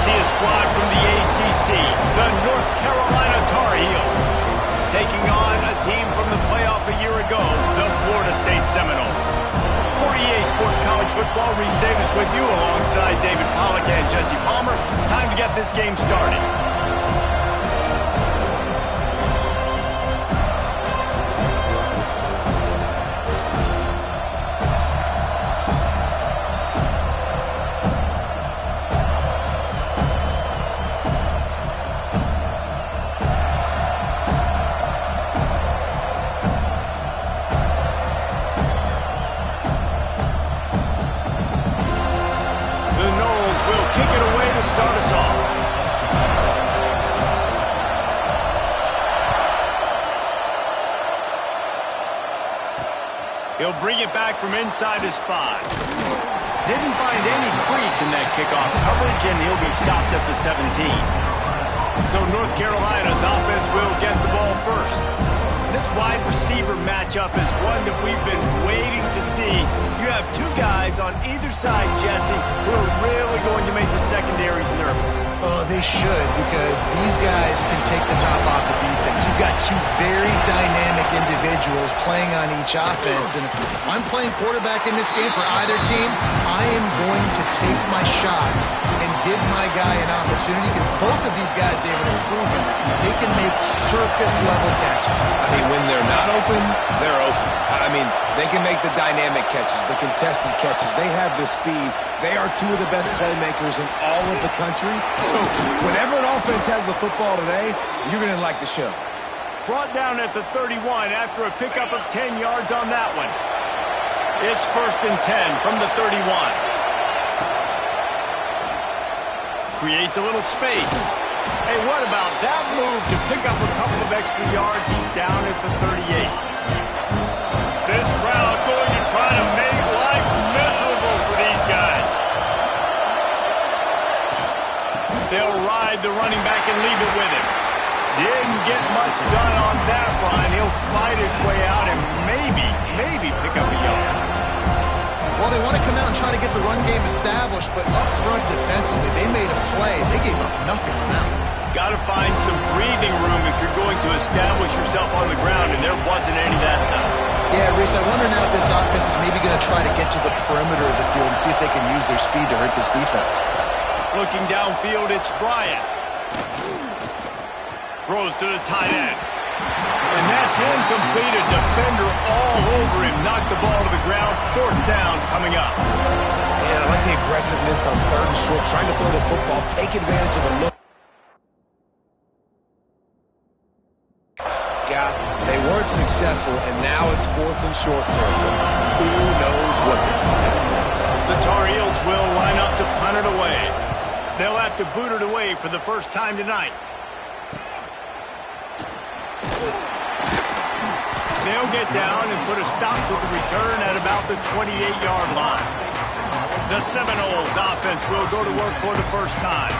see a squad from the ACC, the North Carolina Tar Heels, taking on a team from the playoff a year ago, the Florida State Seminoles. For EA Sports College Football, Reese Davis with you alongside David Pollack and Jesse Palmer. Time to get this game started. He'll bring it back from inside his 5. Didn't find any crease in that kickoff coverage, and he'll be stopped at the 17. So North Carolina's offense will get the ball first. This wide receiver matchup is one that we've been waiting to see. You have two guys on either side, Jesse, who are really going to make the secondaries nervous. Oh, they should, because these guys can take the top off of defense. You've got two very dynamic individuals playing on each offense, and if I'm playing quarterback in this game for either team, I am going to take my shots and give my guy an opportunity, because both of these guys, they have proven they can make circus-level catches. I mean, when they're not open, they're open. I mean, they can make the dynamic catches, the contested catches. They have the speed. They are two of the best playmakers in all of the country. So whenever an offense has the football today, you're going to like the show. Brought down at the 31 after a pickup of 10 yards on that one. It's 1st and 10 from the 31. Creates a little space. Hey, what about that move to pick up a couple of extra yards? He's down at the 38. This crowd going to try to make life miserable for these guys. They'll ride the running back and leave it with him. Didn't get much done on that run. He'll fight his way out and maybe pick up a yard. Well, they want to come out and try to get the run game established, but up front defensively, they made a play. They gave up nothing on that one. Got to find some breathing room if you're going to establish yourself on the ground, and there wasn't any that time. Yeah, Reese, I wonder now if this offense is maybe going to try to get to the perimeter of the field and see if they can use their speed to hurt this defense. Looking downfield, it's Bryant. Throws to the tight end. And that's incomplete. A defender all over him. Knocked the ball to the ground. 4th down coming up. And I like the aggressiveness on 3rd and short. Trying to throw the football. Take advantage of a look. They weren't successful, and now it's 4th and short territory. Who knows what they're going to do? The Tar Heels will line up to punt it away. They'll have to boot it away for the first time tonight. They'll get down and put a stop to the return at about the 28-yard line. The Seminoles offense will go to work for the first time.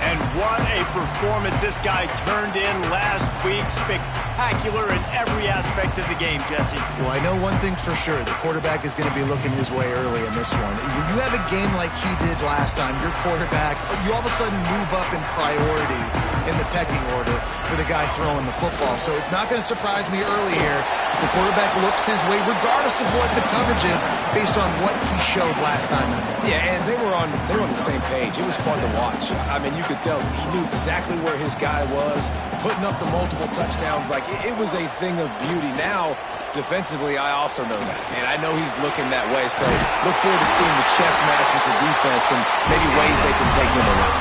And what a performance this guy turned in last week. Spectacular in every aspect of the game, Jesse. Well, I know one thing for sure. The quarterback is going to be looking his way early in this one. You have a game like he did last time. Your quarterback, you all of a sudden move up in priority in the pecking order for the guy throwing the football. So it's not going to surprise me early here if the quarterback looks his way, regardless of what the coverage is, based on what he showed last time. Yeah, and they were on the same page. It was fun to watch. I mean, you could tell he knew exactly where his guy was, putting up the multiple touchdowns. Like, it was a thing of beauty. Now, defensively, I also know that. And I know he's looking that way. So look forward to seeing the chess match with the defense and maybe ways they can take him away.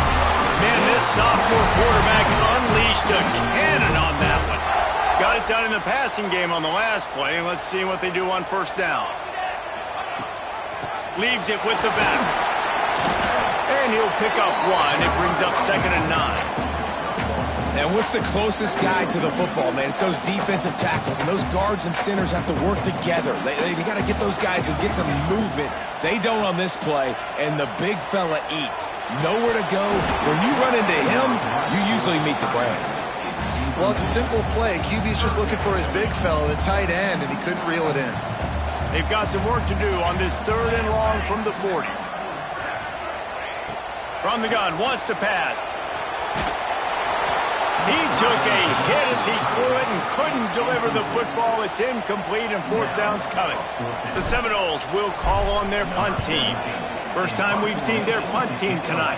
Man, this sophomore quarterback unleashed a cannon on that one. Got it done in the passing game on the last play. Let's see what they do on 1st down. Leaves it with the back. And he'll pick up 1. It brings up 2nd and 9. And what's the closest guy to the football, man? It's those defensive tackles, and those guards and centers have to work together. They got to get those guys and get some movement. They don't on this play, and the big fella eats. Nowhere to go. When you run into him, you usually meet the ground. Well, it's a simple play. QB's just looking for his big fella, the tight end, and he couldn't reel it in. They've got some work to do on this 3rd and long from the 40. From the gun, wants to pass. He took a hit as he threw it and couldn't deliver the football. It's incomplete and fourth down's coming. The Seminoles will call on their punt team. First time we've seen their punt team tonight.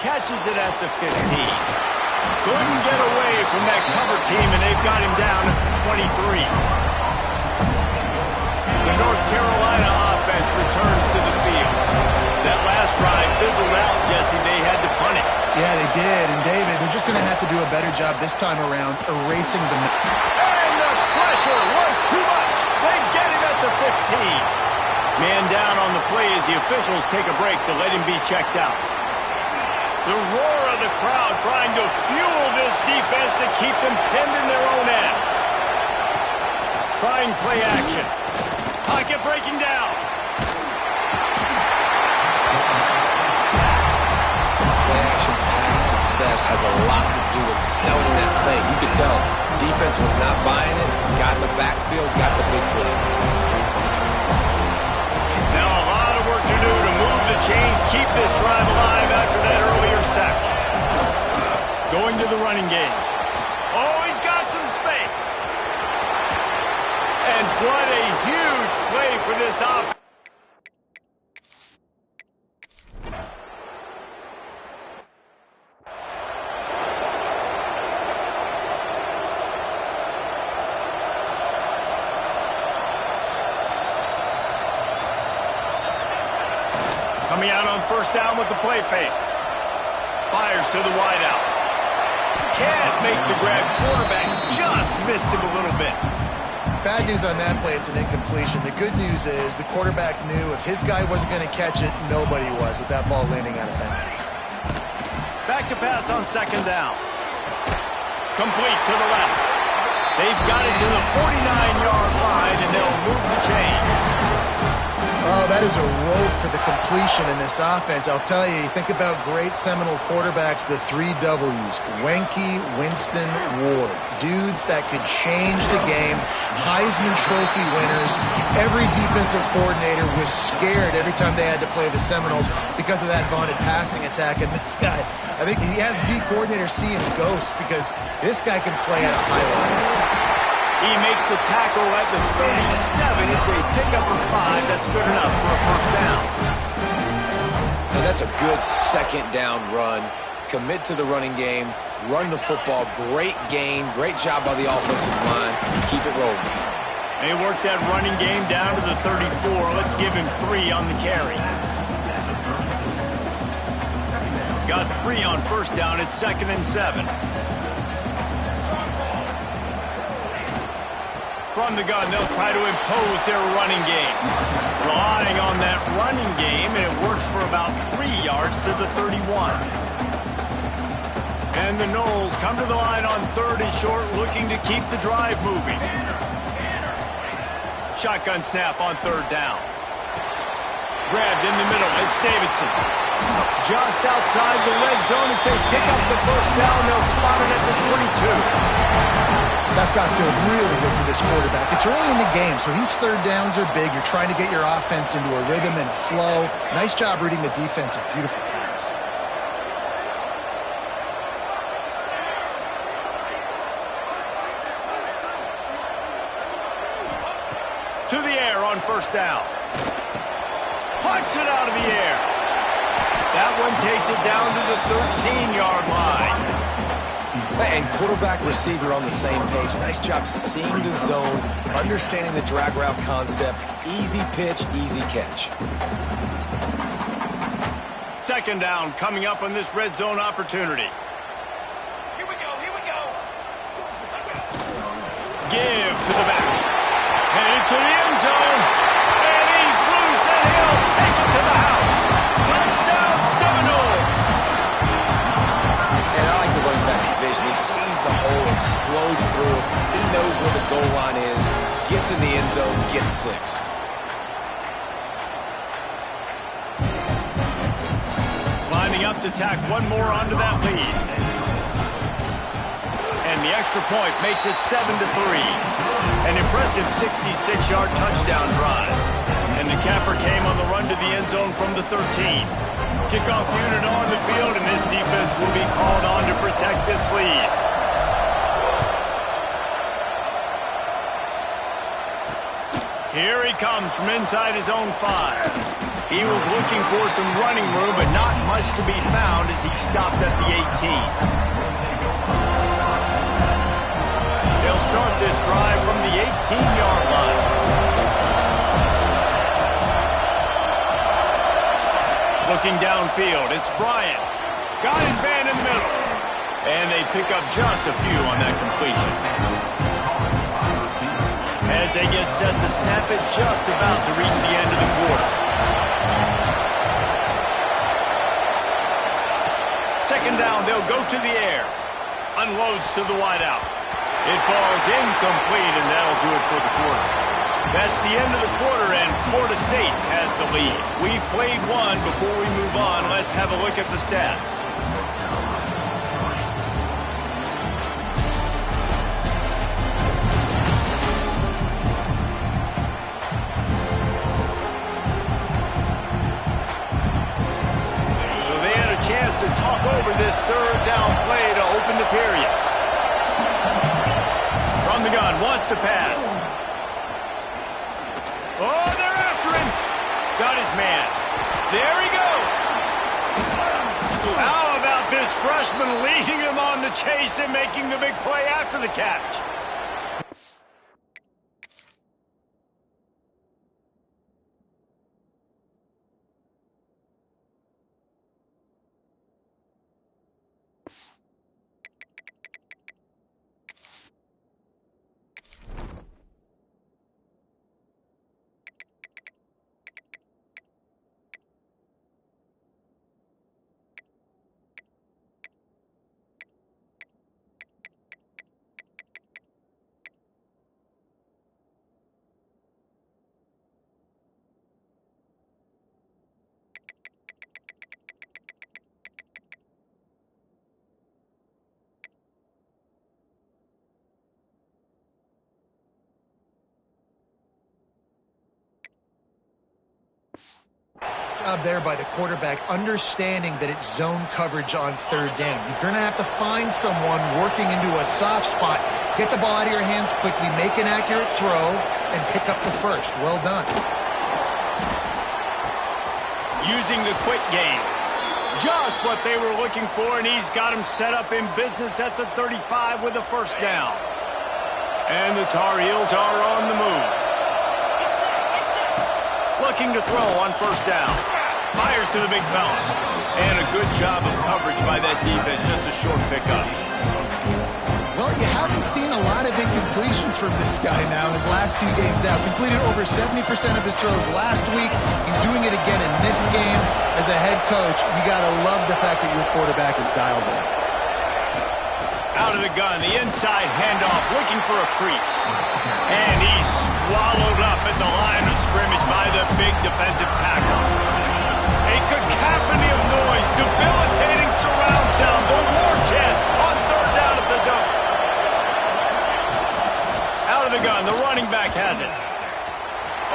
Catches it at the 15. Couldn't get away from that cover team, and they've got him down at the 23. The North Carolina offense returns to the field. That last drive fizzled out, Jesse. They had to punt it. Yeah, they did. And, David, they're just going to have to do a better job this time around erasing the... And the pressure was too much. They get him at the 15. Man down on the play as the officials take a break to let him be checked out. The roar of the crowd trying to fuel this defense to keep them pinned in their own end. Trying play action. Pocket breaking down. Play action pass success has a lot to do with selling that fake. You could tell defense was not buying it. Got in the backfield, got the big play. Now a lot of work to do to move the chains, keep this drive alive after that earlier sack. Going to the running game. Oh, he's got some space. And what a huge play for this offense. Coming out on first down with the play fake. Fires to the wideout. Can't make the grab. Quarterback just missed him a little bit. Bad news on that play, it's an incompletion. The good news is the quarterback knew if his guy wasn't going to catch it, nobody was with that ball landing out of bounds. Back to pass on second down. Complete to the left. They've got it to the 49-yard line, and they'll move the chains. Oh, that is a rope for the completion in this offense. I'll tell you, you think about great Seminole quarterbacks, the 3 W's. Wenke, Winston, Ward. Dudes that could change the game. Heisman Trophy winners. Every defensive coordinator was scared every time they had to play the Seminoles because of that vaunted passing attack. And this guy, I think he has D coordinator seeing ghosts because this guy can play at a high level. He makes the tackle at the 37. It's a pickup of 5. That's good enough for a first down. And that's a good second down run. Commit to the running game. Run the football. Great gain. Great job by the offensive line. Keep it rolling. They work that running game down to the 34. Let's give him 3 on the carry. Got 3 on first down. It's 2nd and 7. From the gun, they'll try to impose their running game. Relying on that running game, and it works for about 3 yards to the 31. And the Noles come to the line on 3rd and short, looking to keep the drive moving. Shotgun snap on 3rd down. Grabbed in the middle, it's Davidson. Just outside the red zone as they pick up the first down, they'll spot it at the 22. That's got to feel really good for this quarterback. It's early in the game, so these 3rd downs are big. You're trying to get your offense into a rhythm and a flow. Nice job reading the defense. A beautiful pass. To the air on first down. Punts it out of the air. That one takes it down to the 13-yard line. And quarterback receiver on the same page. Nice job seeing the zone, understanding the drag route concept. Easy pitch, easy catch. 2nd down coming up on this red zone opportunity. Here we go, here we go. Give to the back. Headed to the end zone. And he's loose and he'll take it to the house. Touchdown Seminole. And I like the running back's vision. He sees the hole, explodes through it. He knows where the goal line is, gets in the end zone, gets 6. Lining up to tack one more onto that lead. And the extra point makes it 7-3. An impressive 66-yard touchdown drive. And the capper came on the run to the end zone from the 13. Kickoff unit on the field, and this defense will be called on to protect this lead. Here he comes from inside his own 5. He was looking for some running room, but not much to be found as he stopped at the 18. They'll start this drive from the 18-yard line. Looking downfield, it's Bryant. Got his man in the middle. And they pick up just a few on that completion. As they get set to snap it, just about to reach the end of the quarter. Second down, they'll go to the air. Unloads to the wideout. It falls incomplete, and that'll do it for the quarter. That's the end of the quarter, and Florida State has the lead. We've played one. Before we move on, let's have a look at the stats. So they had a chance to talk over this third down play to open the period. From the gun, wants to pass. Oh, they're after him. Got his man. There he goes. How about this freshman leading him on the chase and making the big play after the catch? Job there by the quarterback, understanding that it's zone coverage on third down. You're going to have to find someone working into a soft spot, get the ball out of your hands quickly, make an accurate throw, and pick up the first. Well done. Using the quick game. Just what they were looking for, and he's got him set up in business at the 35 with a first down. And the Tar Heels are on the move. Looking to throw on first down. Fires to the big fella. And a good job of coverage by that defense. Just a short pickup. Well, you haven't seen a lot of incompletions from this guy now in his last 2 games out. Completed over 70% of his throws last week. He's doing it again in this game. As a head coach, you got to love the fact that your quarterback is dialed in. Out of the gun, the inside handoff, looking for a crease. And he's swallowed up at the line of scrimmage by the big defensive tackle. A cacophony of noise, debilitating surround sound, the war chant on third down at the dunk. Out of the gun, the running back has it.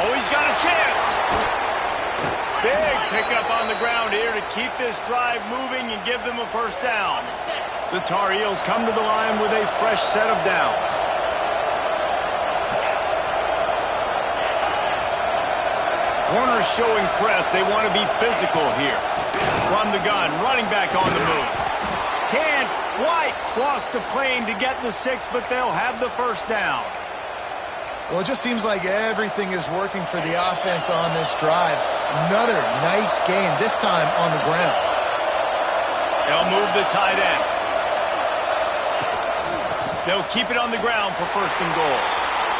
Oh, he's got a chance. Big pickup on the ground here to keep this drive moving and give them a first down. The Tar Heels come to the line with a fresh set of downs. Corners showing press. They want to be physical here. From the gun, running back on the move. Can't quite cross the plane to get the 6, but they'll have the first down. Well, it just seems like everything is working for the offense on this drive. Another nice gain, this time on the ground. They'll move the tight end. They'll keep it on the ground for first and goal.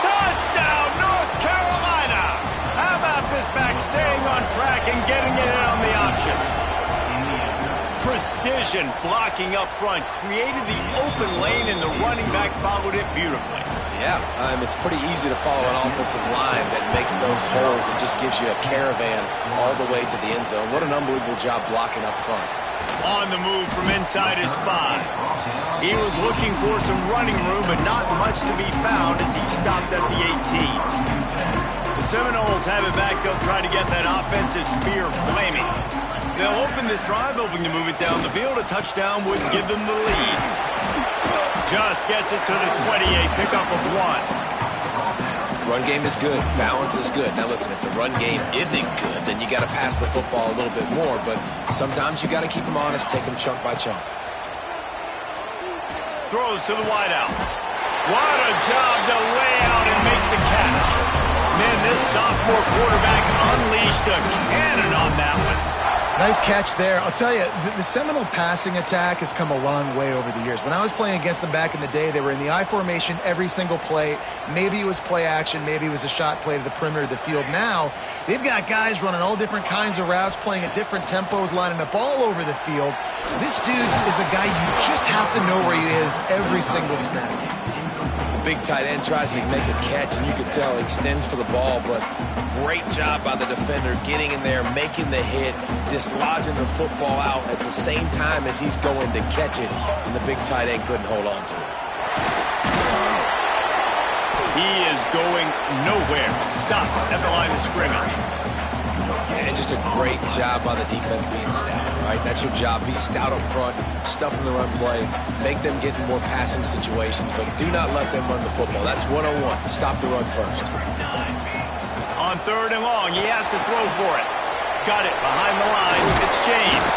Touchdown, North Carolina! How about this back staying on track and getting it in on the option? Precision blocking up front created the open lane, and the running back followed it beautifully. Yeah, it's pretty easy to follow an offensive line that makes those holes and just gives you a caravan all the way to the end zone. What an unbelievable job blocking up front. On the move from inside his 5. He was looking for some running room, but not much to be found as he stopped at the 18. The Seminoles have it back. They'll try to get that offensive spear flaming. They'll open this drive, hoping to move it down the field. A touchdown would give them the lead. Just gets it to the 28, pickup of 1. Run game is good. Balance is good. Now listen, if the run game isn't good, then you got to pass the football a little bit more. But sometimes you got to keep them honest, take them chunk by chunk. Throws to the wideout. What a job to lay out and make the catch. Man, this sophomore quarterback unleashed a cannon on that one. Nice catch there. I'll tell you, the Seminole passing attack has come a long way over the years. When I was playing against them back in the day, they were in the I formation every single play. Maybe it was play action. Maybe it was a shot play to the perimeter of the field. Now, they've got guys running all different kinds of routes, playing at different tempos, lining up all over the field. This dude is a guy you just have to know where he is every single snap. Big tight end tries to make a catch, and you can tell he extends for the ball, but great job by the defender getting in there, making the hit, dislodging the football out at the same time as he's going to catch it, and the big tight end couldn't hold on to it. He is going nowhere. Stop at the line of scrimmage. And just a great job by the defense being stout, right? That's your job. Be stout up front, stuff in the run play, make them get in more passing situations, but do not let them run the football. That's 101. Stop the run first. On 3rd and long, he has to throw for it. Got it behind the line. It's James.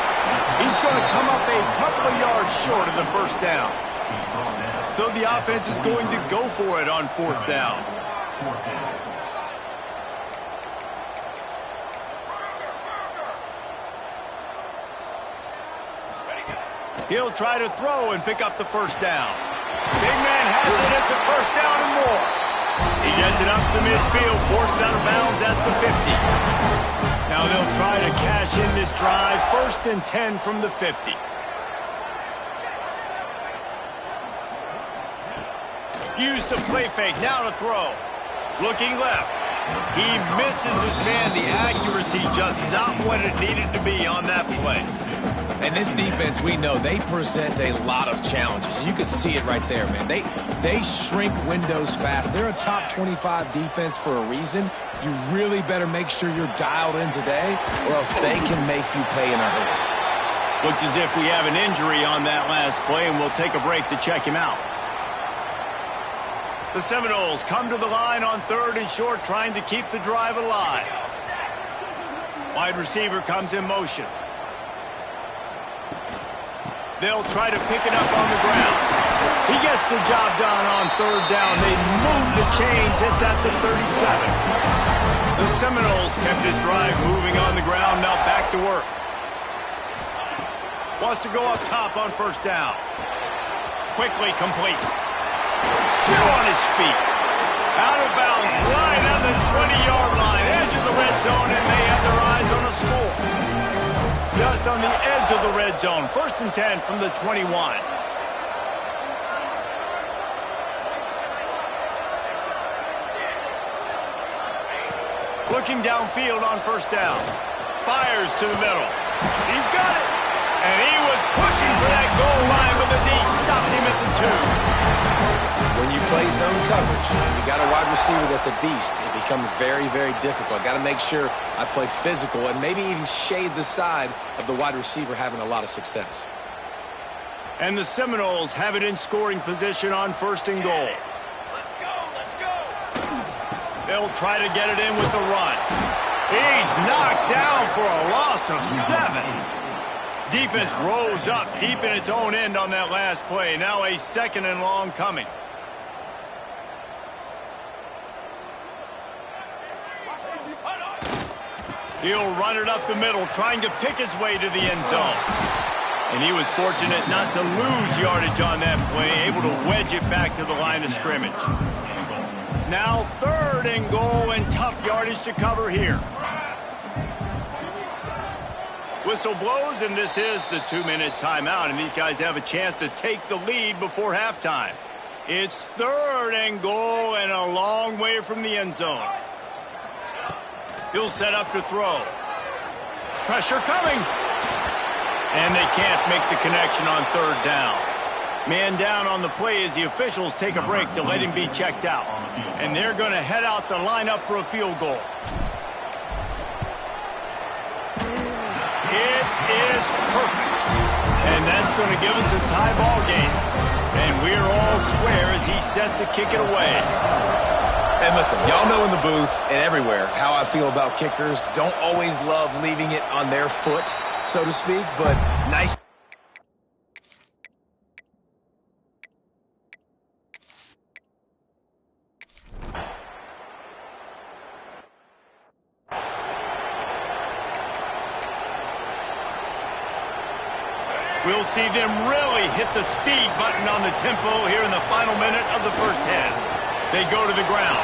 He's going to come up a couple of yards short of the first down. So the offense is going to go for it on 4th down. He'll try to throw and pick up the first down. Big man has it. It's a first down and more. He gets it up to midfield, forced out of bounds at the 50. Now they'll try to cash in this drive. 1st and 10 from the 50. Use the play fake. Now to throw. Looking left. He misses his man. The accuracy just not what it needed to be on that play. And this defense, we know, they present a lot of challenges. And you can see it right there, man. They shrink windows fast. They're a top 25 defense for a reason. You really better make sure you're dialed in today, or else they can make you pay in a hurry. Looks as if we have an injury on that last play, and we'll take a break to check him out. The Seminoles come to the line on 3rd and short, trying to keep the drive alive. Wide receiver comes in motion. They'll try to pick it up on the ground. He gets the job done on 3rd down. They move the chains. It's at the 37. The Seminoles kept this drive moving on the ground. Now back to work. Wants to go up top on 1st down. Quickly complete. Still on his feet. Out of bounds, right on the 20-yard line. Edge of the red zone, and they have their eyes on a score. Just on the edge of the red zone. 1st and 10 from the 21. Looking downfield on 1st down. Fires to the middle. He's got it. And he was pushing for that goal line, but the D stopped him at the 2. When you play zone coverage, you got a wide receiver that's a beast. It becomes very, very difficult. Got to make sure I play physical and maybe even shade the side of the wide receiver having a lot of success. And the Seminoles have it in scoring position on 1st and goal. Let's go, let's go. They'll try to get it in with the run. He's knocked down for a loss of 7. Defense rose up deep in its own end on that last play. Now a 2nd and long coming. He'll run it up the middle, trying to pick his way to the end zone. And he was fortunate not to lose yardage on that play, able to wedge it back to the line of scrimmage. Now 3rd and goal, and tough yardage to cover here. Whistle blows, and this is the 2-minute timeout, and these guys have a chance to take the lead before halftime. It's 3rd and goal, and a long way from the end zone. He'll set up to throw. Pressure coming. And they can't make the connection on 3rd down. Man down on the play as the officials take a break to let him be checked out. And they're going to head out to line up for a field goal. It is perfect. And that's going to give us a tie ball game. And we're all square as he's set to kick it away. And listen, y'all know in the booth and everywhere how I feel about kickers. Don't always love leaving it on their foot, so to speak, but nice. We'll see them really hit the speed button on the tempo here in the final minute of the first half. They go to the ground.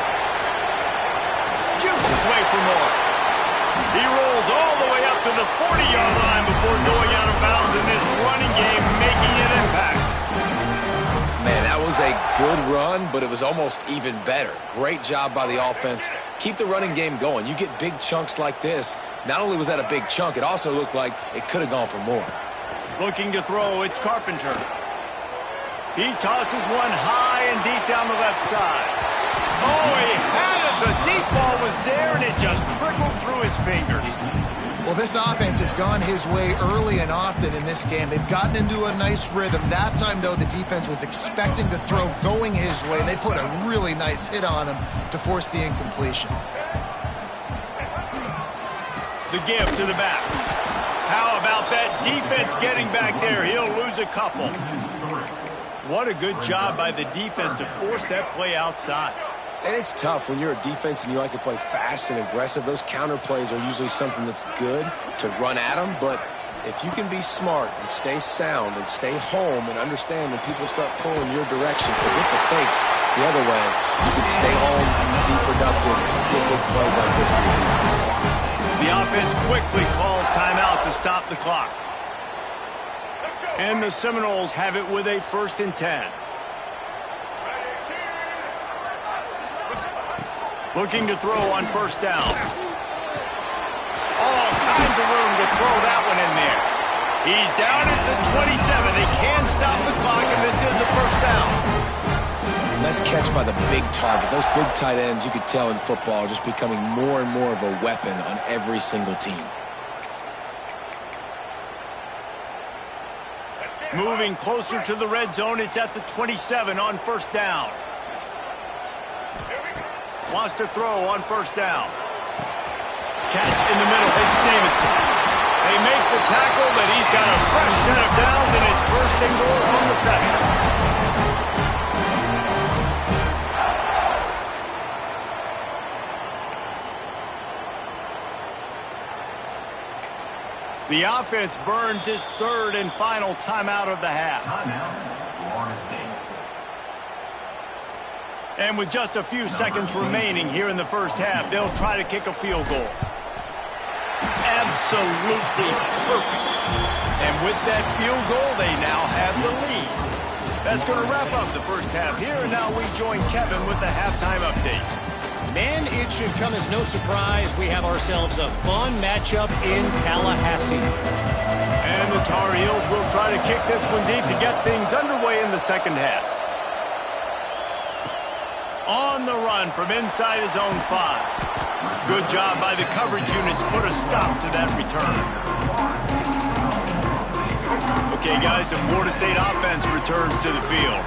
Jukes his way for more. He rolls all the way up to the 40-yard line before going out of bounds in this running game, making an impact. Man, that was a good run, but it was almost even better. Great job by the offense. Keep the running game going. You get big chunks like this. Not only was that a big chunk, it also looked like it could have gone for more. Looking to throw, it's Carpenter. He tosses one high and deep down the left side. Oh, he had it. The deep ball was there, and it just trickled through his fingers. Well, this offense has gone his way early and often in this game. They've gotten into a nice rhythm. That time, though, the defense was expecting the throw going his way, and they put a really nice hit on him to force the incompletion. The give to the back. How about that defense getting back there? He'll lose a couple. What a good job by the defense to force that play outside. And it's tough when you're a defense and you like to play fast and aggressive. Those counter plays are usually something that's good to run at them. But if you can be smart and stay sound and stay home and understand when people start pulling your direction, forget the fakes the other way, you can stay home, be productive, get big plays like this for your defense. The offense quickly calls timeout to stop the clock. And the Seminoles have it with a 1st and 10. Looking to throw on 1st down. All kinds of room to throw that one in there. He's down at the 27. They can stop the clock, and this is a 1st down. Nice catch by the big target. Those big tight ends, you could tell in football, are just becoming more and more of a weapon on every single team. Moving closer to the red zone, it's at the 27 on 1st down. Wants to throw on 1st down. Catch in the middle, it's Davidson. They make the tackle, but he's got a fresh set of downs, and it's 1st and goal from the 7. The offense burns its 3rd and final timeout of the half. And with just a few seconds remaining here in the first half, they'll try to kick a field goal. Absolutely perfect. And with that field goal, they now have the lead. That's going to wrap up the first half here, and now we join Kevin with the halftime update. Man, it should come as no surprise we have ourselves a fun matchup in Tallahassee. And the Tar Heels will try to kick this one deep to get things underway in the second half. On the run from inside his own 5. Good job by the coverage unit to put a stop to that return. Okay, guys, the Florida State offense returns to the field.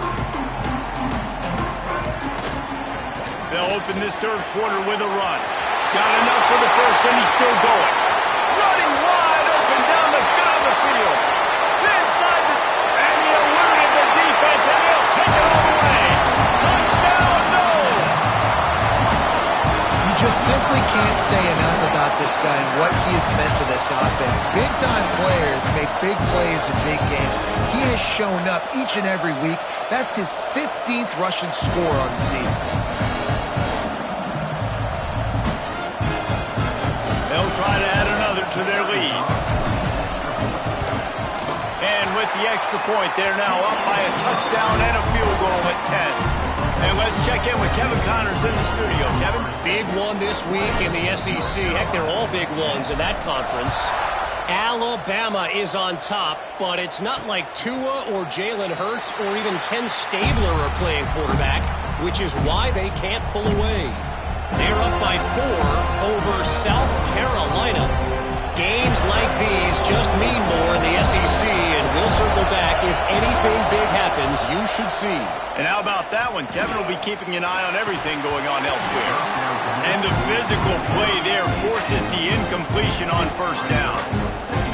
They'll open this 3rd quarter with a run. Got enough for the 1st, and he's still going. Running wide open down the gut of the field. Inside the... And he eluded the defense, and he'll take it all the way. Touchdown, no! You just simply can't say enough about this guy and what he has meant to this offense. Big-time players make big plays in big games. He has shown up each and every week. That's his 15th rushing score on the season. Try to add another to their lead. And with the extra point, they're now up by a touchdown and a field goal at 10. And let's check in with Kevin Connors in the studio. Kevin? Big one this week in the SEC. Heck, they're all big ones in that conference. Alabama is on top, but it's not like Tua or Jalen Hurts or even Ken Stabler are playing quarterback, which is why they can't pull away. They're up by 4 over South Carolina. Games like these just mean more in the SEC, and we'll circle back. If anything big happens, you should see. And how about that one? Kevin will be keeping an eye on everything going on elsewhere. And the physical play there forces the incompletion on first down.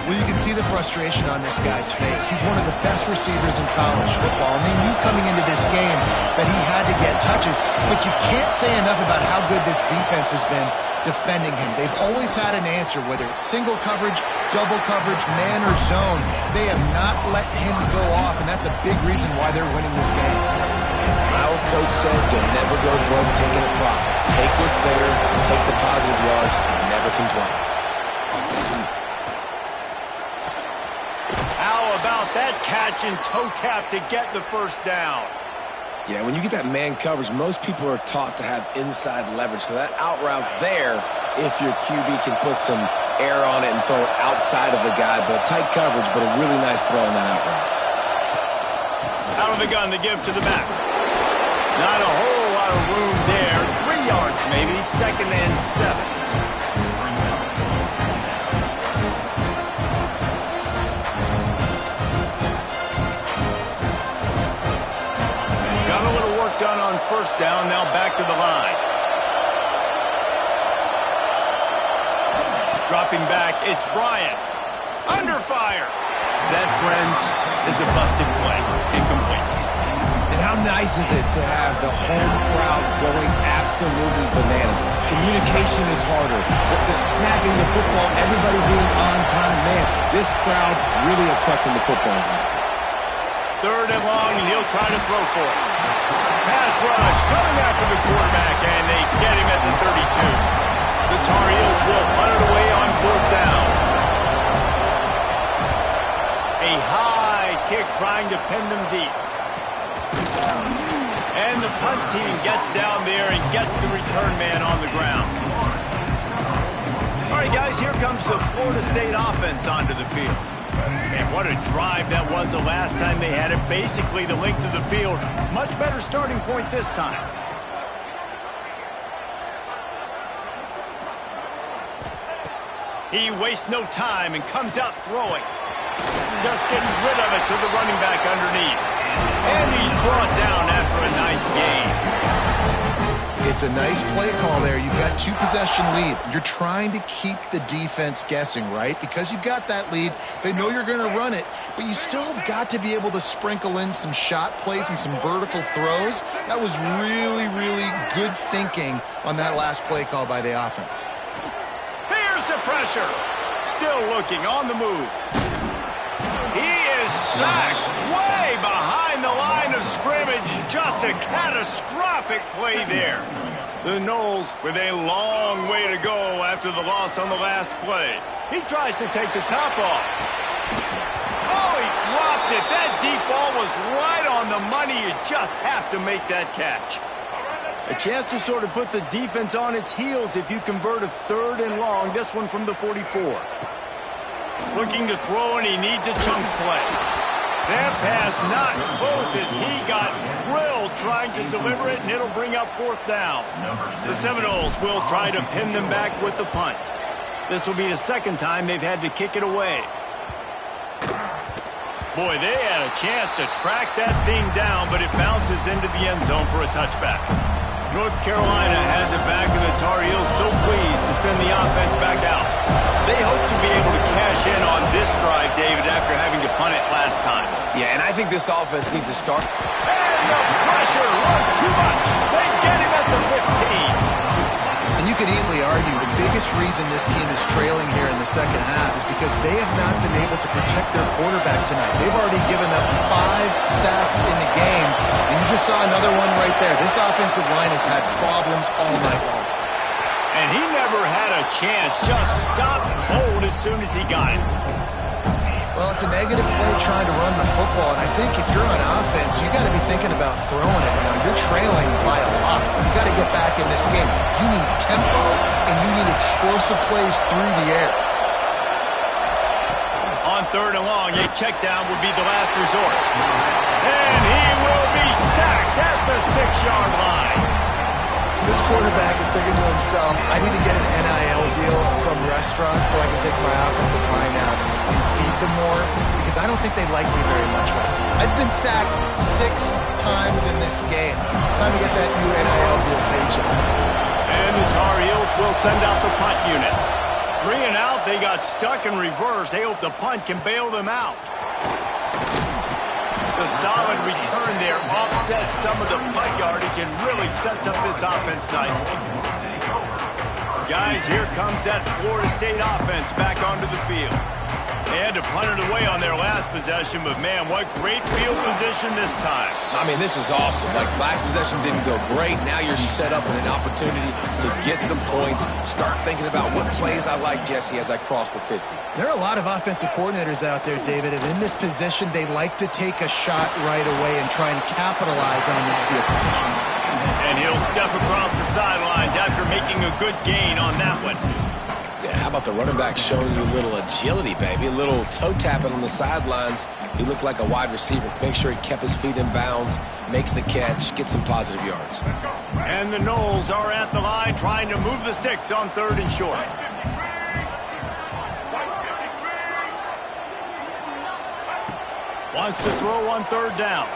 Well, you can see the frustration on this guy's face. He's one of the best receivers in college football, and they knew coming into this game that he had to get touches, but you can't say enough about how good this defense has been defending him. They've always had an answer, whether it's single coverage, double coverage, man or zone. They have not let him go off, and that's a big reason why they're winning this game. My old coach said, you'll never go broke taking a profit. Take what's there, take the positive yards, and never complain. How about that catch and toe tap to get the first down? Yeah, when you get that man coverage, most people are taught to have inside leverage. So that out route's there if your QB can put some air on it and throw it outside of the guy. But tight coverage, but a really nice throw on that out route. Out of the gun to give to the back. Not a whole lot of room there. 3 yards maybe, 2nd and 7. Done on first down, now back to the line. Dropping back, it's Bryant. Under fire. That, friends, is a busted play. Incomplete. And how nice is it to have the home crowd going absolutely bananas? Communication is harder. The snapping the football, everybody being on time. Man, this crowd really affecting the football game. 3rd and long, and he'll try to throw for it. Pass rush coming after the quarterback, and they get him at the 32. The Tar Heels will punt it away on 4th down. A high kick trying to pin them deep. And the punt team gets down there and gets the return man on the ground. All right, guys, here comes the Florida State offense onto the field. And what a drive that was the last time they had it. Basically the length of the field. Much better starting point this time. He wastes no time and comes out throwing. Just gets rid of it to the running back underneath. And he's brought down after a nice game. It's a nice play call there. You've got 2-possession lead. You're trying to keep the defense guessing, right? Because you've got that lead. They know you're going to run it, but you still have got to be able to sprinkle in some shot plays and some vertical throws. That was really, really good thinking on that last play call by the offense. Here's the pressure. Still looking on the move. He is sacked way behind the line of scrimmage. Just a catastrophic play there. The Noles with a long way to go after the loss on the last play. He tries to take the top off. Oh, he dropped it. That deep ball was right on the money. You just have to make that catch. A chance to sort of put the defense on its heels if you convert a 3rd and long. This one from the 44. Looking to throw, and he needs a chunk play. That pass not close as he got drilled trying to deliver it, and it'll bring up 4th down. The Seminoles will try to pin them back with the punt. This will be the 2nd time they've had to kick it away. Boy, they had a chance to track that thing down, but it bounces into the end zone for a touchback. North Carolina has it back, and the Tar Heels so pleased to send the offense back out. They hope to be able to cash in on this drive, David, after having to punt it last time. Yeah, and I think this offense needs to start. And the pressure was too much. They get him at the 15. And you could easily argue the biggest reason this team is trailing here in the second half is because they have not been able to protect their quarterback tonight. They've already given up 5 sacks in the game, and you just saw another one right there. This offensive line has had problems all night long. And he never had a chance, just stopped cold as soon as he got it. Well, it's a negative play trying to run the football, and I think if you're on offense, you got to be thinking about throwing it now. You're trailing by a lot. You got to get back in this game. You need tempo, and you need explosive plays through the air. 3rd and long, a check down would be the last resort. And he will be sacked at the 6-yard line. This quarterback is thinking to himself, I need to get an NIL deal at some restaurant so I can take my offensive line out and feed them more, because I don't think they like me very much right now. I've been sacked 6 times in this game. It's time to get that new NIL deal paycheck. And the Tar Heels will send out the punt unit. 3 and out, they got stuck in reverse. They hope the punt can bail them out. The solid return there offsets some of the punt yardage and really sets up this offense nicely. Guys, here comes that Florida State offense back onto the field. They had to punt it away on their last possession, but man, what great field position this time. I mean, this is awesome. Like, last possession didn't go great. Now you're set up with an opportunity to get some points. Start thinking about what plays I like, Jesse, as I cross the 50. There are a lot of offensive coordinators out there, David, and in this position, they like to take a shot right away and try and capitalize on this field position. And he'll step across the sidelines after making a good gain on that one. Yeah, how about the running back showing you a little agility, baby? A little toe tapping on the sidelines. He looked like a wide receiver. Make sure he kept his feet in bounds, makes the catch, gets some positive yards. And the Knowles are at the line trying to move the sticks on 3rd and short. Wants to throw on 3rd down.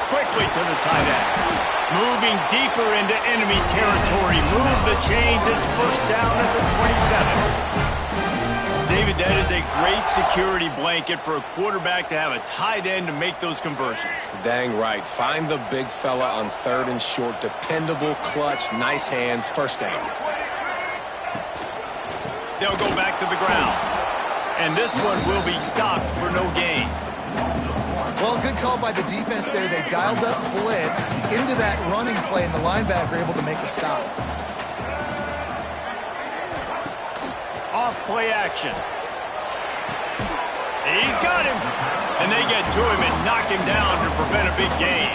Quickly to the tight end. Moving deeper into enemy territory. Move the chains. It's 1st down at the 27. David, that is a great security blanket for a quarterback to have a tight end to make those conversions. Dang right. Find the big fella on 3rd and short. Dependable, clutch, nice hands. 1st down. They'll go back to the ground. And this one will be stopped for no gain. Well, good call by the defense there. They dialed up blitz into that running play, and the linebacker able to make the stop. Off play action. He's got him. And they get to him and knock him down to prevent a big gain.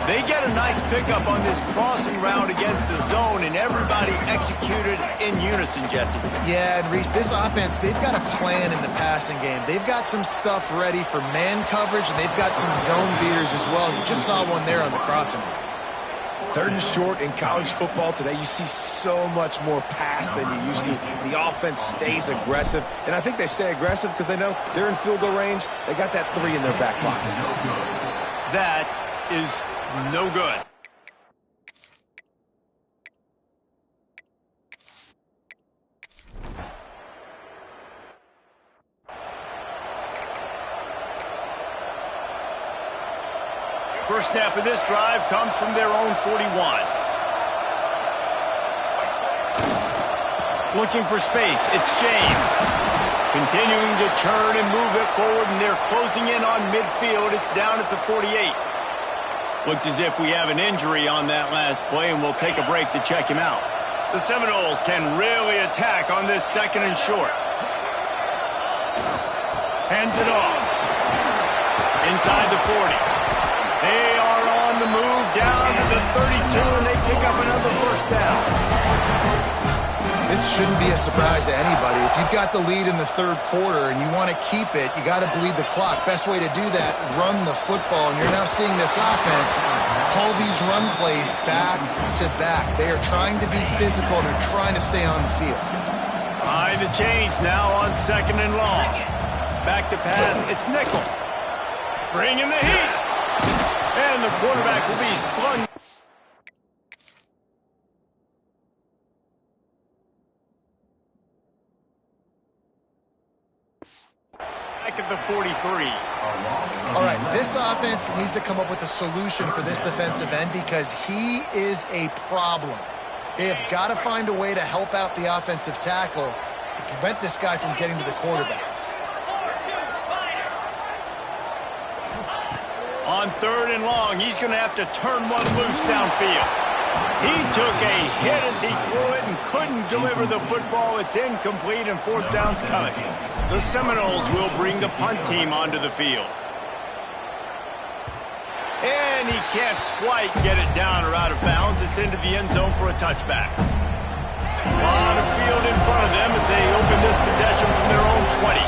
They get a nice pickup on this crossing route against the zone, and everybody executed in unison, Jesse. Yeah, and Reese, this offense, they've got a plan in the passing game. They've got some stuff ready for man coverage, and they've got some zone beaters as well. You just saw one there on the crossing route. 3rd and short in college football today, you see so much more pass than you used to. The offense stays aggressive, and I think they stay aggressive because they know they're in field goal range. They got that 3 in their back pocket. That is no good. First snap of this drive comes from their own 41. Looking for space. It's James. Continuing to churn and move it forward, and they're closing in on midfield. It's down at the 48. Looks as if we have an injury on that last play, and we'll take a break to check him out. The Seminoles can really attack on this 2nd and short. Hands it off. Inside the 40. They are on the move down to the 32, and they pick up another 1st down. This shouldn't be a surprise to anybody. If you've got the lead in the 3rd quarter and you want to keep it, you got to bleed the clock. Best way to do that, run the football. And you're now seeing this offense call these run plays back to back. They are trying to be physical, and they're trying to stay on the field. Behind the chains now on 2nd and long. Back to pass. It's Nickel. Bringing the heat. And the quarterback will be slung. Back at the 43. All right, this offense needs to come up with a solution for this defensive end because he is a problem. They have got to find a way to help out the offensive tackle to prevent this guy from getting to the quarterback. On 3rd and long, he's going to have to turn one loose downfield. He took a hit as he threw it and couldn't deliver the football. It's incomplete, and 4th down's coming. The Seminoles will bring the punt team onto the field. And he can't quite get it down or out of bounds. It's into the end zone for a touchback. A lot of field in front of them as they open this possession from their own 20.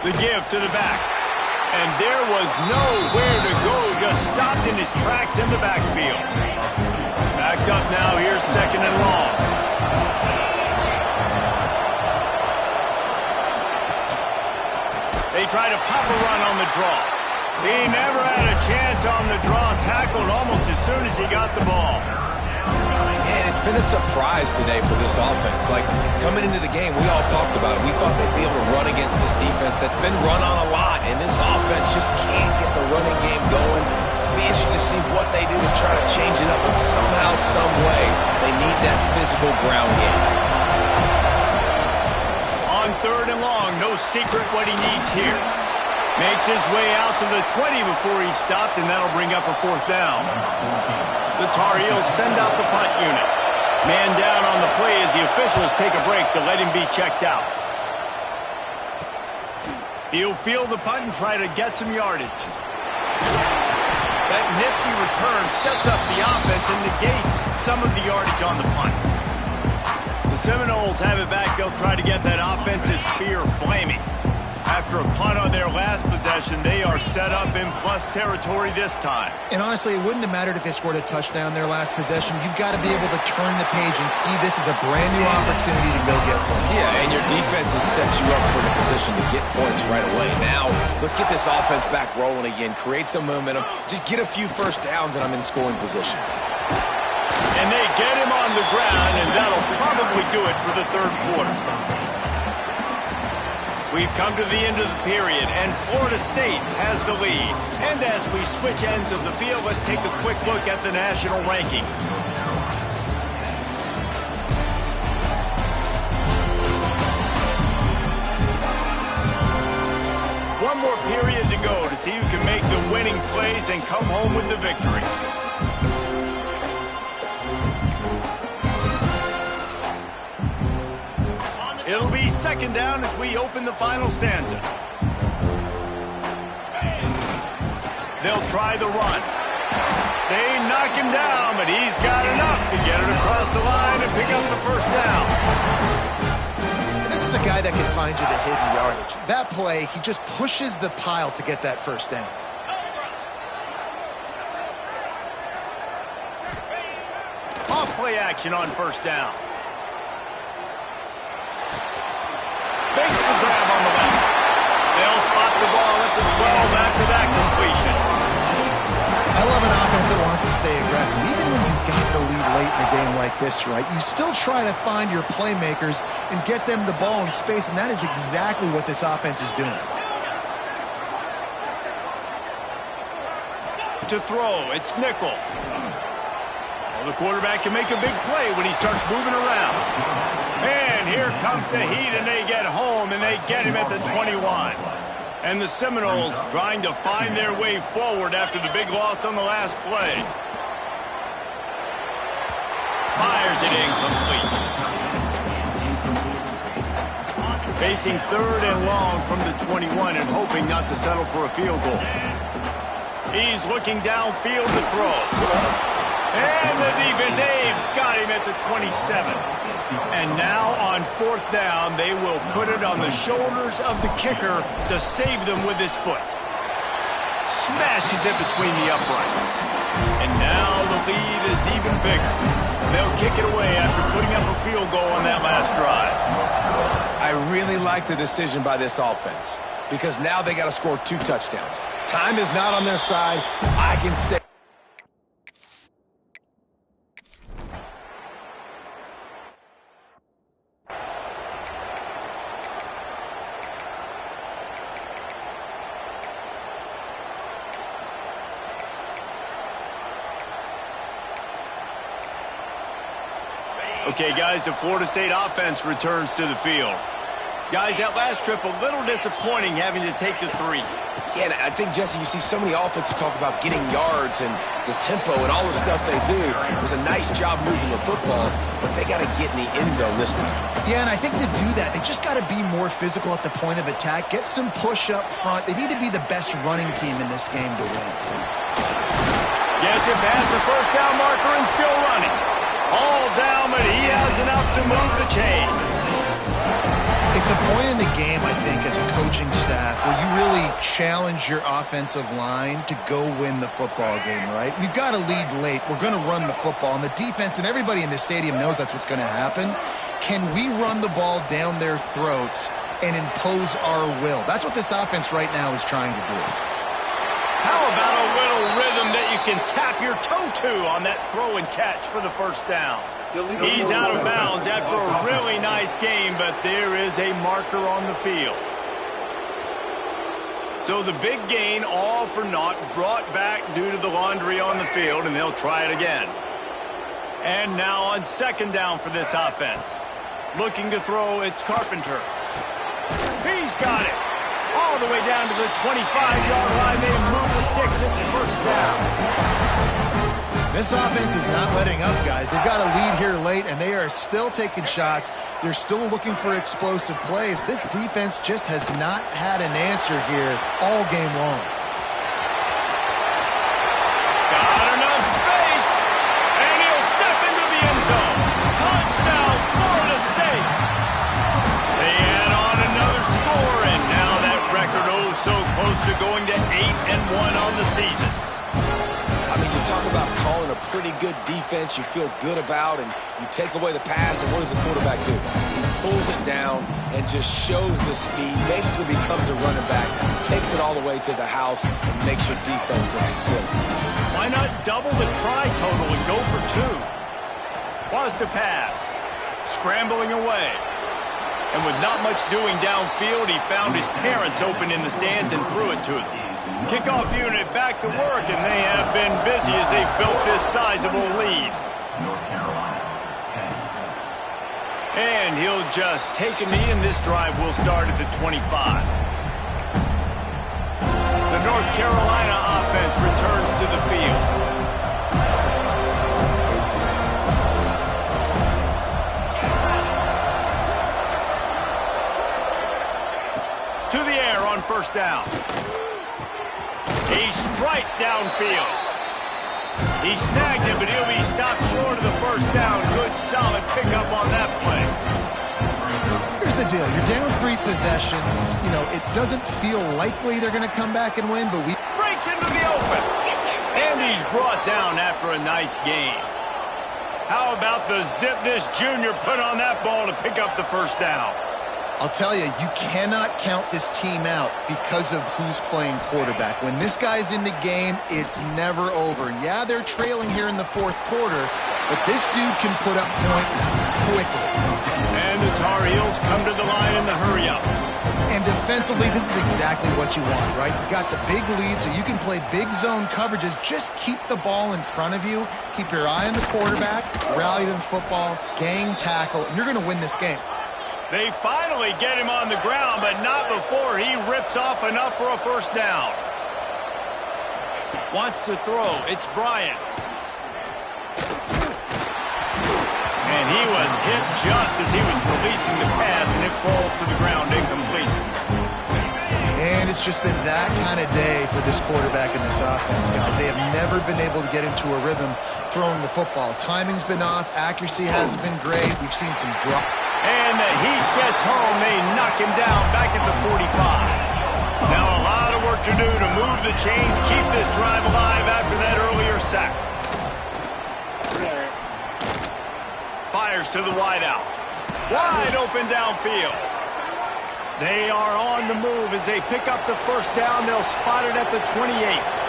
The give to the back. And there was nowhere to go, just stopped in his tracks in the backfield. Backed up now, here's 2nd and long. They try to pop a run on the draw. He never had a chance on the draw, tackled almost as soon as he got the ball. And it's been a surprise today for this offense. Like, coming into the game, we all talked about it. We thought they'd be able to run against this defense that's been run on a lot, and this offense just can't get the running game going. It'll be interesting to see what they do to try to change it up, but somehow, some way, they need that physical ground game. On 3rd and long, no secret what he needs here. Makes his way out to the 20 before he's stopped, and that'll bring up a 4th down. The Tar Heels send out the punt unit. Man down on the play as the officials take a break to let him be checked out. He'll field the punt and try to get some yardage. That nifty return sets up the offense and negates some of the yardage on the punt. The Seminoles have it back. They'll try to get that offensive spear flaming. After a punt on their last possession, they are set up in plus territory this time. And honestly, it wouldn't have mattered if they scored a touchdown their last possession. You've got to be able to turn the page and see this as a brand new opportunity to go get points. Yeah, and your defense has set you up for the position to get points right away. Now, let's get this offense back rolling again, create some momentum, just get a few first downs, and I'm in scoring position. And they get him on the ground, and that'll probably do it for the 3rd quarter. We've come to the end of the period, and Florida State has the lead. And as we switch ends of the field, let's take a quick look at the national rankings. One more period to go to see who can make the winning plays and come home with the victory. It'll be 2nd down as we open the final stanza. They'll try the run. They knock him down, but he's got enough to get it across the line and pick up the 1st down. This is a guy that can find you the hidden yardage. That play, he just pushes the pile to get that 1st down. Off play action on 1st down. Makes the grab on the left. They'll spot the ball at the 12 after that completion. I love an offense that wants to stay aggressive. Even when you've got the lead late in a game like this, right, you still try to find your playmakers and get them the ball in space, and that is exactly what this offense is doing. To throw, it's nickel. Well, the quarterback can make a big play when he starts moving around. And here comes the heat, and they get home, and they get him at the 21. And the Seminoles trying to find their way forward after the big loss on the last play. Fires it incomplete. Facing 3rd and long from the 21 and hoping not to settle for a field goal. He's looking downfield to throw. And the defense, they've got him at the 27. And now on 4th down, they will put it on the shoulders of the kicker to save them with his foot. Smashes it between the uprights. And now the lead is even bigger. They'll kick it away after putting up a field goal on that last drive. I really like the decision by this offense because now they got to score 2 touchdowns. Time is not on their side. I can stay. Okay, guys, the Florida State offense returns to the field. Guys, that last trip a little disappointing having to take the 3. Yeah, and I think, Jesse, you see so many offenses talk about getting yards and the tempo and all the stuff they do. It was a nice job moving the football, but they got to get in the end zone this time. Yeah, and I think to do that, they just got to be more physical at the point of attack, get some push up front. They need to be the best running team in this game to win. Gets it past the 1st down marker and still running. All down, but he has enough to move the chains. It's a point in the game, I think, as a coaching staff where you really challenge your offensive line to go win the football game, right? We've got to lead late. We're going to run the football. And the defense and everybody in the stadium knows that's what's going to happen. Can we run the ball down their throats and impose our will? That's what this offense right now is trying to do. How about a little rhythm that you can tap your toe to on that throw and catch for the first down? He's out of bounds after a really nice game, but there is a marker on the field. So the big gain, all for naught, brought back due to the laundry on the field, and they'll try it again. And now on second down for this offense. Looking to throw, it's Carpenter. He's got it. All the way down to the 25-yard line. They move the sticks at the first down. This offense is not letting up, guys. They've got a lead here late, and they are still taking shots. They're still looking for explosive plays. This defense just has not had an answer here all game long. Got enough space, and he'll step into the end zone. Touchdown, Florida State. They add on another score, and now that record so close to going to 8-1 on the season. I mean, you talk about calling a pretty good defense you feel good about, and you take away the pass, and what does the quarterback do? He pulls it down and just shows the speed, basically becomes a running back, takes it all the way to the house, and makes your defense look silly. Why not double the try total and go for two? Was the pass. Scrambling away. And with not much doing downfield, he found his parents open in the stands and threw it to them. Kickoff unit back to work, and they have been busy as they've built this sizable lead. And he'll just take a knee, and this drive will start at the 25. The North Carolina offense returns to the field. To the air on first down. A strike downfield. He snagged it, but he'll be stopped short of the first down. Good, solid pickup on that play. Here's the deal. You're down 3 possessions. You know, it doesn't feel likely they're going to come back and win, but we... Breaks into the open. And he's brought down after a nice gain. How about the zip this junior put on that ball to pick up the first down? I'll tell you, you cannot count this team out because of who's playing quarterback. When this guy's in the game, it's never over. Yeah, they're trailing here in the fourth quarter, but this dude can put up points quickly. And the Tar Heels come to the line in the hurry-up. And defensively, this is exactly what you want, right? You got the big lead, so you can play big zone coverages. Just keep the ball in front of you. Keep your eye on the quarterback, rally to the football, gang tackle, and you're going to win this game. They finally get him on the ground, but not before he rips off enough for a first down. Wants to throw. It's Bryant. And he was hit just as he was releasing the pass, and it falls to the ground incomplete. And it's just been that kind of day for this quarterback and this offense, guys. They have never been able to get into a rhythm throwing the football. Timing's been off. Accuracy hasn't been great. We've seen some drop. And the heat gets home. They knock him down back at the 45. Now a lot of work to do to move the chains, keep this drive alive after that earlier sack. Fires to the wideout. Wide open downfield. They are on the move as they pick up the first down. They'll spot it at the 28.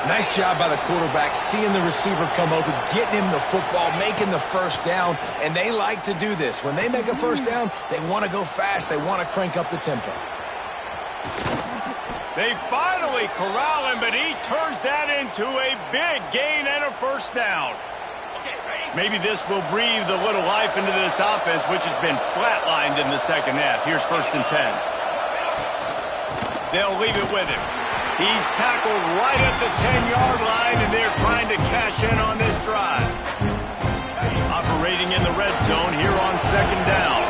Nice job by the quarterback, seeing the receiver come open, getting him the football, making the first down, and they like to do this. When they make a first down, they want to go fast. They want to crank up the tempo. They finally corral him, but he turns that into a big gain and a first down. Maybe this will breathe a little life into this offense, which has been flatlined in the second half. Here's 1st and 10. They'll leave it with him. He's tackled right at the 10-yard line, and they're trying to cash in on this drive. Operating in the red zone here on second down.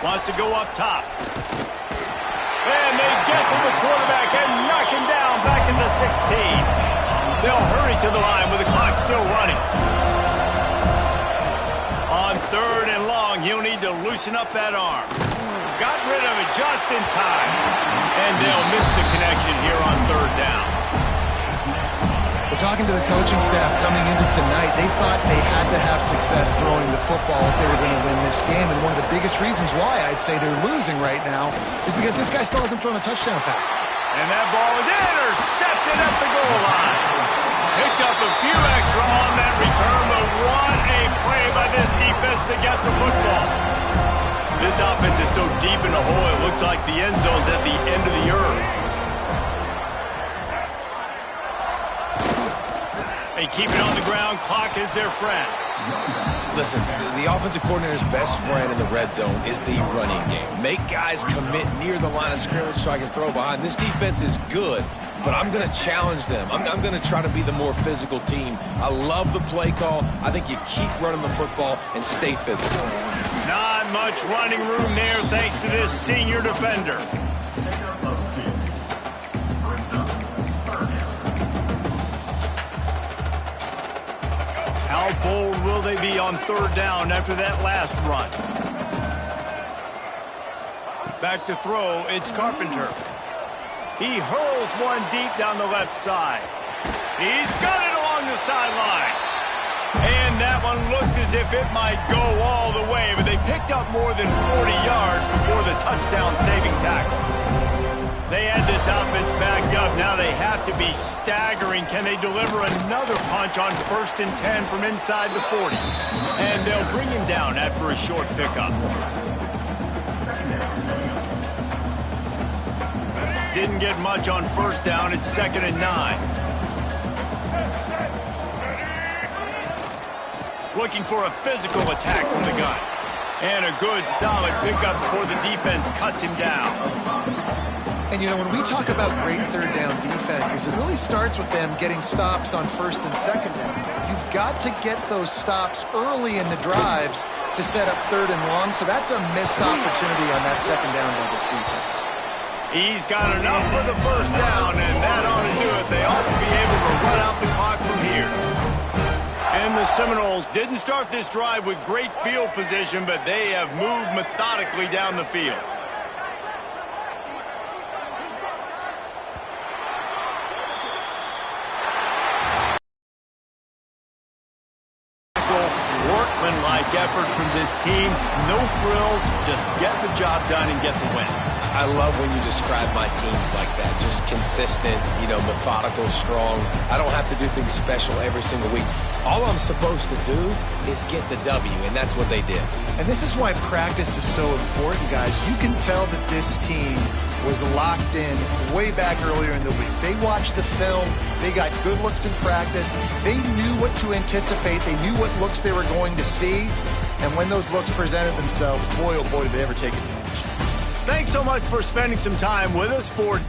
Wants to go up top. And they get to the quarterback and knock him down back into 16. They'll hurry to the line with the clock still running. On 3rd and long, he'll need to loosen up that arm. Got rid of it just in time. And they'll miss the connection here on 3rd down. Well, talking to the coaching staff coming into tonight, they thought they had to have success throwing the football if they were going to win this game. And one of the biggest reasons why I'd say they're losing right now is because this guy still hasn't thrown a touchdown pass. And that ball is intercepted at the goal line. Picked up a few extra on that return, but what a play by this defense to get the football. This offense is so deep in the hole, it looks like the end zone's at the end of the earth. They keep it on the ground. Clock is their friend. Listen, the offensive coordinator's best friend in the red zone is the running game. Make guys commit near the line of scrimmage so I can throw behind. This defense is good, but I'm going to challenge them. I'm going to try to be the more physical team. I love the play call. I think you keep running the football and stay physical. Not much running room there thanks to this senior defender. How bold will they be on 3rd down after that last run? Back to throw, it's Carpenter. He hurls one deep down the left side. He's got it along the sideline. And that one looked as if it might go all the way, but they picked up more than 40 yards before the touchdown-saving tackle. They had this offense backed up. Now they have to be staggering. Can they deliver another punch on 1st and 10 from inside the 40? And they'll bring him down after a short pickup. Didn't get much on 1st down. It's 2nd and 9. Looking for a physical attack from the gun. And a good, solid pickup before the defense cuts him down. And, you know, when we talk about great 3rd down defenses, it really starts with them getting stops on 1st and 2nd down. You've got to get those stops early in the drives to set up 3rd and long, so that's a missed opportunity on that 2nd down by this defense. He's got enough for the 1st down, and that ought to do it. They ought to be able to run out the clock from here. And the Seminoles didn't start this drive with great field position, but they have moved methodically down the field. Workmanlike effort from this team. No frills, just get the job done and get the win. I love when you describe my teams like that. Just consistent, methodical, strong. I don't have to do things special every single week. All I'm supposed to do is get the W, and that's what they did. And this is why practice is so important, guys. You can tell that this team was locked in way back earlier in the week. They watched the film. They got good looks in practice. They knew what to anticipate. They knew what looks they were going to see. And when those looks presented themselves, boy, oh boy, did they ever take advantage. Thanks so much for spending some time with us for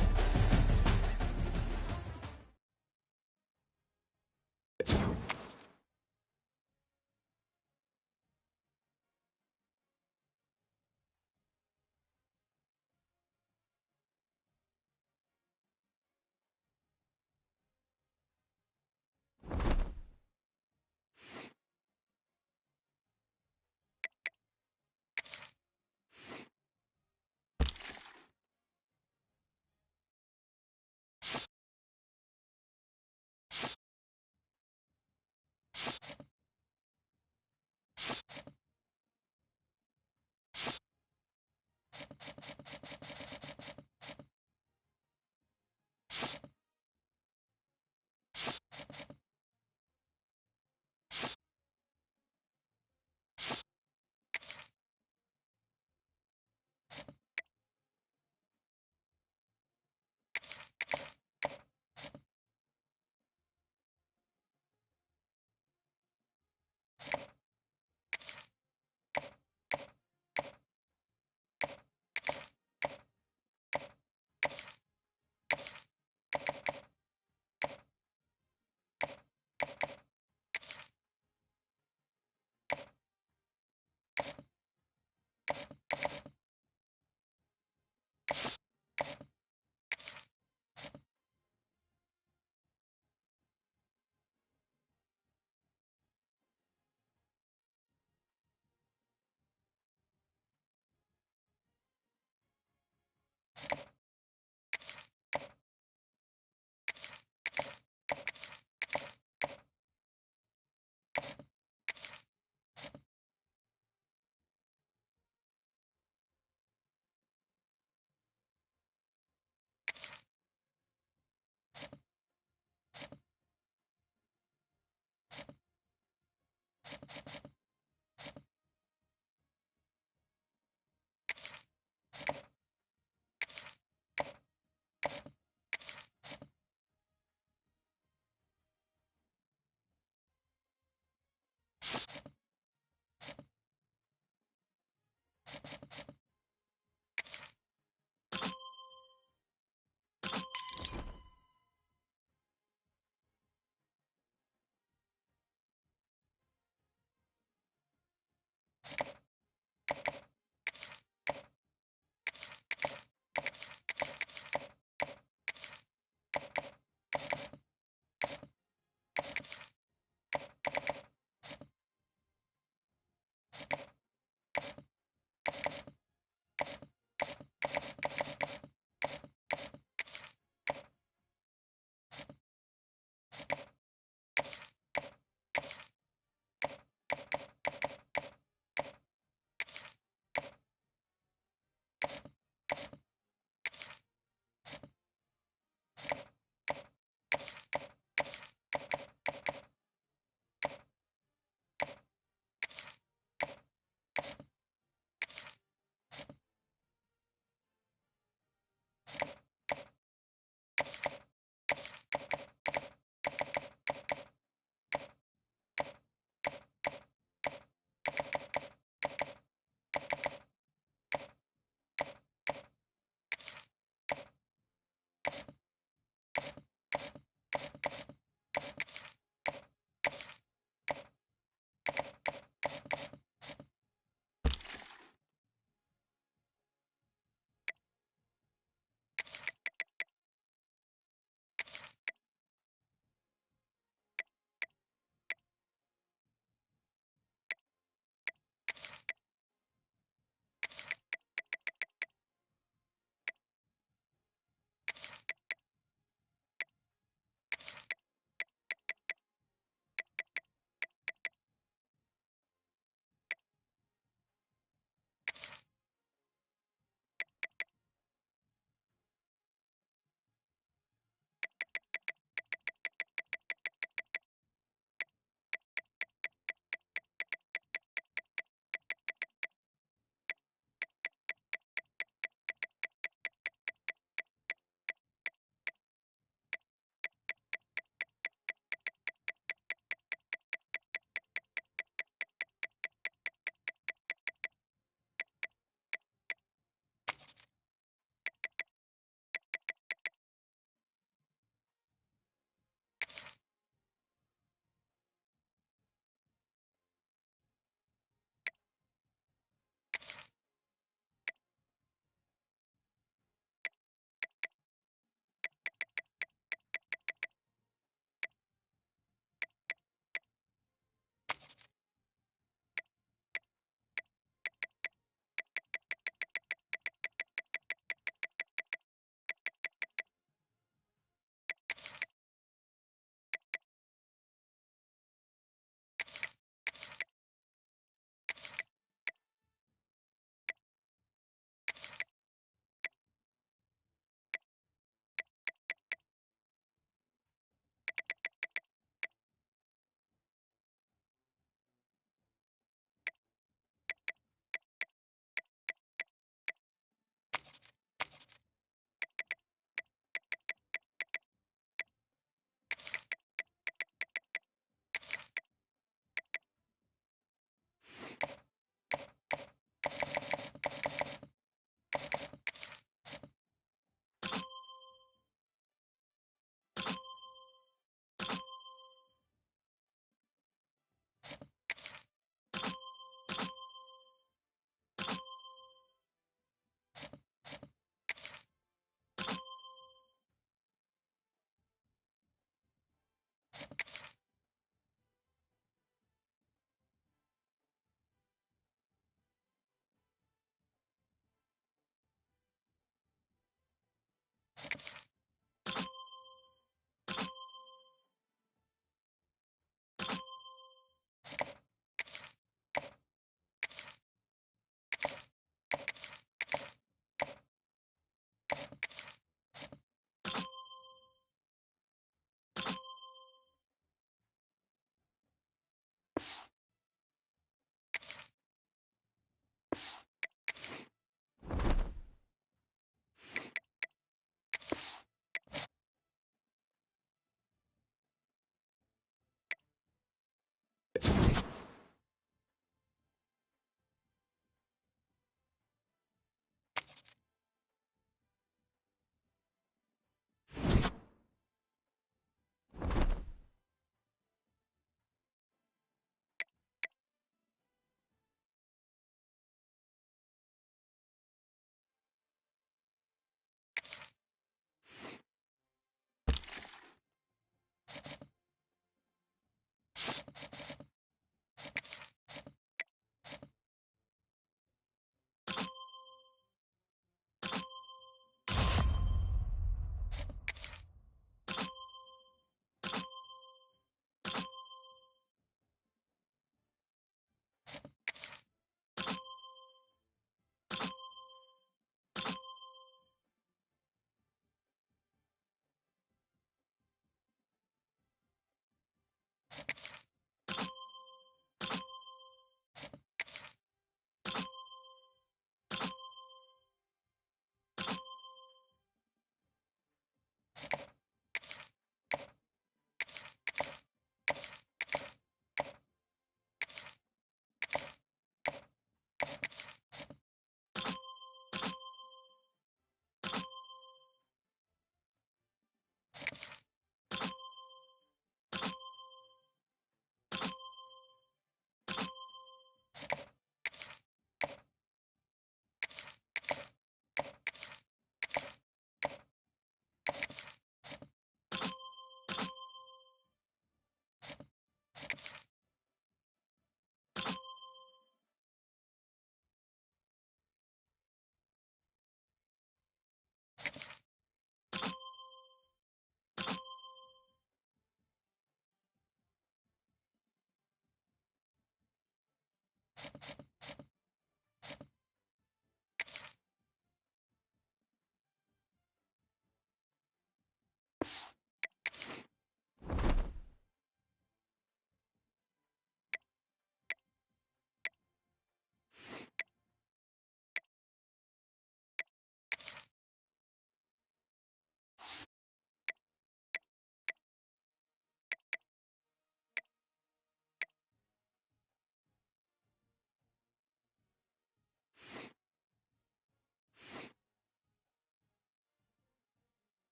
You